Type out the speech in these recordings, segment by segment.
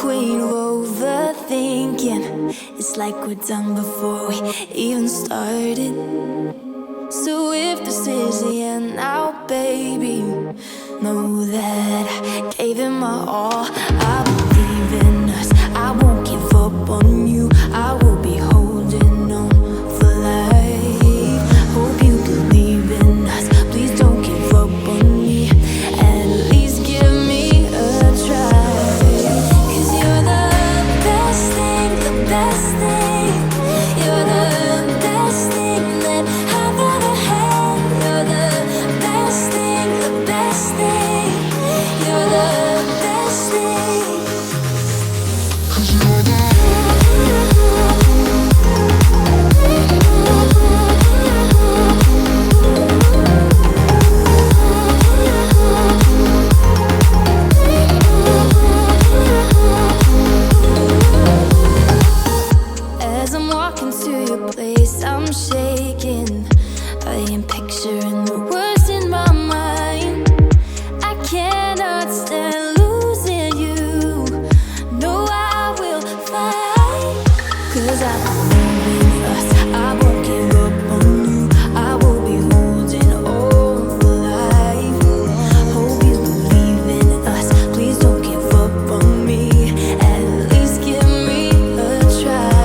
queen of overthinking. It's like we're done before we even started. So if this is the end now, baby, know that I gave it my all. I believe in us, I won't give up on you. I will be holding on for life. Hope you believe in us, please don't give up on me. At least give me a try. 'Cause you're the best thing, the best thing. You're the best thing that I've ever had. You're the best thing, the best thing. You're the best thing. 'Cause you're the As I'm walking to your place, I'm shaking. I am picturing the worst in my mind. I cannot stand losing you. No, I will fight. 'Cause I believe in us, I won't give up on you. I will be holding on for life. Hope you believe in us, please don't give up on me. At least give me a try.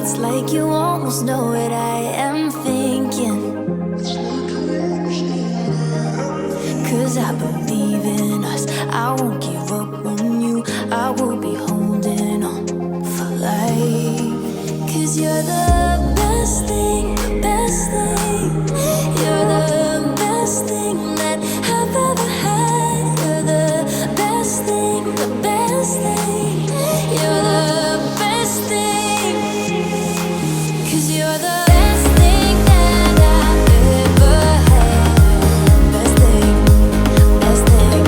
It's like you almost know what I am thinking. 'Cause I believe in us, I won't give up on you. I will be holding on for life. 'Cause you're the best thing, the best thing. You're the best thing that I've ever had. You're the best thing, the best thing. You're the best thing. 'Cause you're the best thing that I've ever had. Best thing, best thing.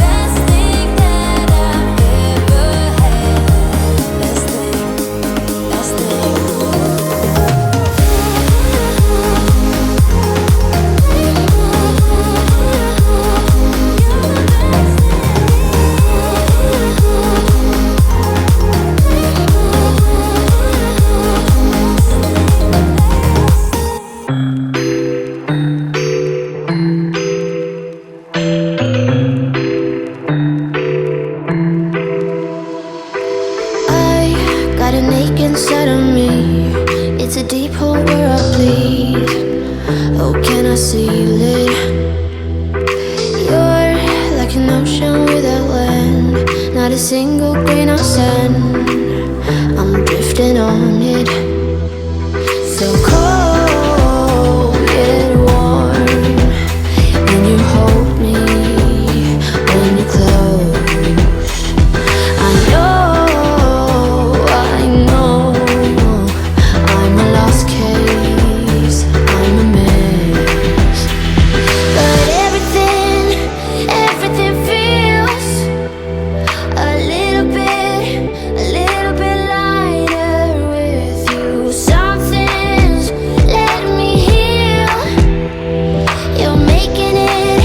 Best thing that I've ever had. Best thing, best thing. I got an ache inside of me. It's a deep hole where I bleed. Oh, can I seal it? You're like an ocean without land. Not a single grain of sand. I'm drifting on it. So cold yet warm. When you hold me, when you close, I know I'm a lost case, I'm a mess. But everything feels a little bit lighter with you. Something's letting me heal. You're making it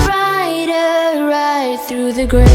brighter right through the gray.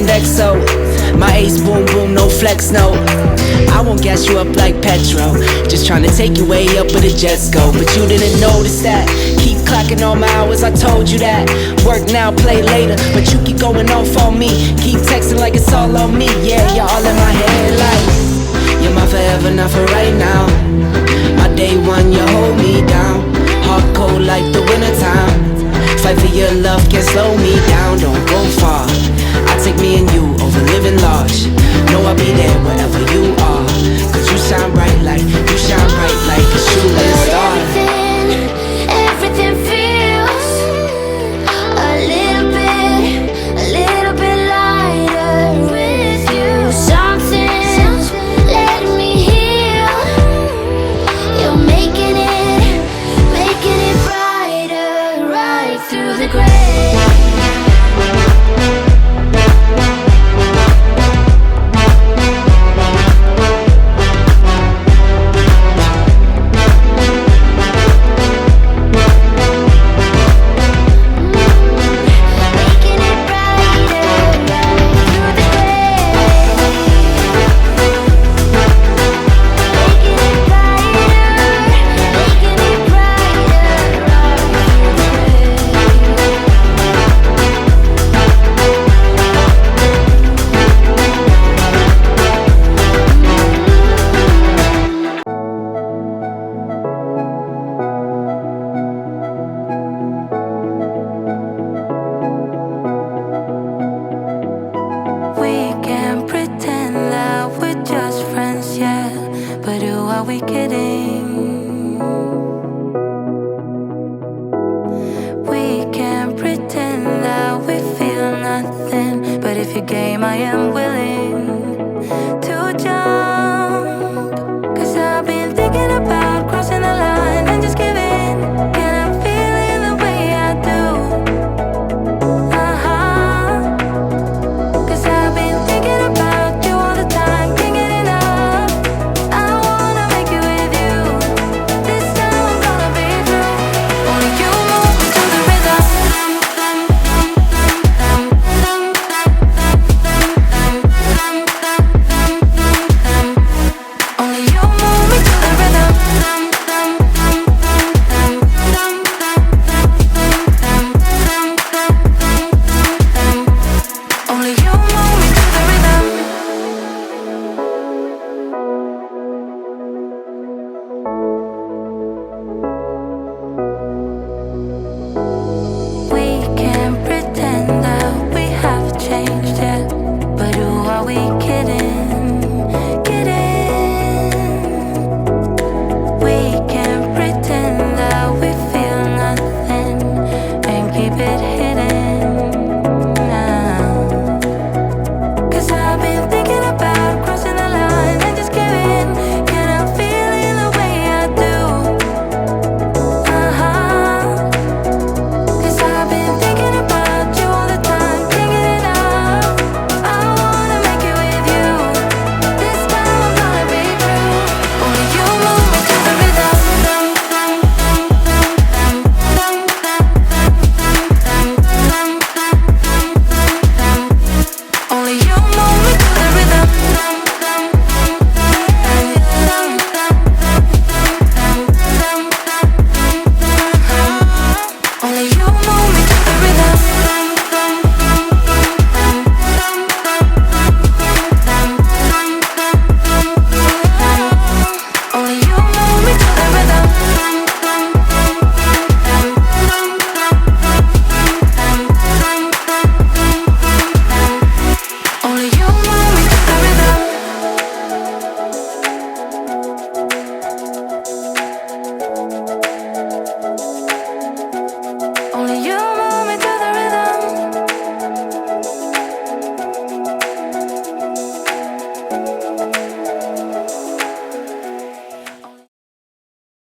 XO. My ace boom boom, no flex, no. I won't gas you up like petrol. Just tryna take you way up where the jets go. But you didn't notice that. Keep clocking all my hours, I told you that. Work now, play later, but you keep going off on me. Keep texting like it's all on me. Yeah, you're all in my head like you're my forever, not for right now. My day one, you hold me down. Hard cold like the wintertime. Fight for your love, can't slow me down. Don't go far. I take me and you over living large. Know I'll be there wherever you are. Cause you shine bright like, you shine bright like a shooting star. Everything feels a little bit lighter with you. Something's letting me heal. You're making it brighter right through the gray. We can pretend that we're just friends, yeah. But who are we kidding? We can pretend that we feel nothing. But if you're game, I am willing.